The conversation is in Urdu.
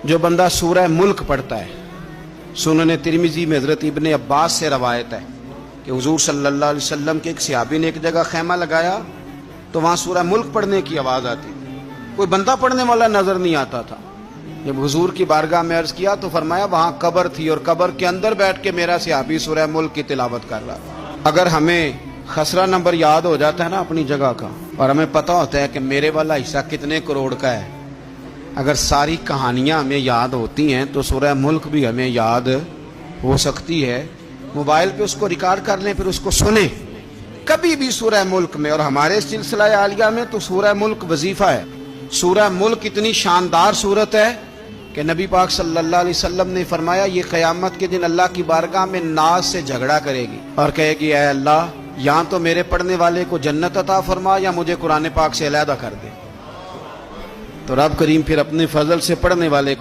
جو بندہ سورہ ملک پڑھتا ہے، سنن ترمذی میں حضرت ابن عباس سے روایت ہے کہ حضور صلی اللہ علیہ وسلم کے ایک صحابی نے ایک جگہ خیمہ لگایا تو وہاں سورہ ملک پڑھنے کی آواز آتی تھی، کوئی بندہ پڑھنے والا نظر نہیں آتا تھا۔ جب حضور کی بارگاہ میں عرض کیا تو فرمایا وہاں قبر تھی اور قبر کے اندر بیٹھ کے میرا صحابی سورہ ملک کی تلاوت کر رہا تھا۔ اگر ہمیں خسرہ نمبر یاد ہو جاتا ہے نا اپنی جگہ کا، اور ہمیں پتہ ہوتا ہے کہ میرے والا حصہ کتنے کروڑ کا ہے، اگر ساری کہانیاں ہمیں یاد ہوتی ہیں تو سورہ ملک بھی ہمیں یاد ہو سکتی ہے۔ موبائل پہ اس کو ریکارڈ کر لیں، پھر اس کو سنیں کبھی بھی سورہ ملک میں۔ اور ہمارے سلسلہ عالیہ میں تو سورہ ملک وظیفہ ہے۔ سورہ ملک اتنی شاندار صورت ہے کہ نبی پاک صلی اللہ علیہ وسلم نے فرمایا یہ قیامت کے دن اللہ کی بارگاہ میں ناز سے جھگڑا کرے گی اور کہے گی اے اللہ یا تو میرے پڑھنے والے کو جنت عطا فرما یا مجھے قرآن پاک سے علیحدہ کر دے۔ تو رب کریم پھر اپنے فضل سے پڑھنے والے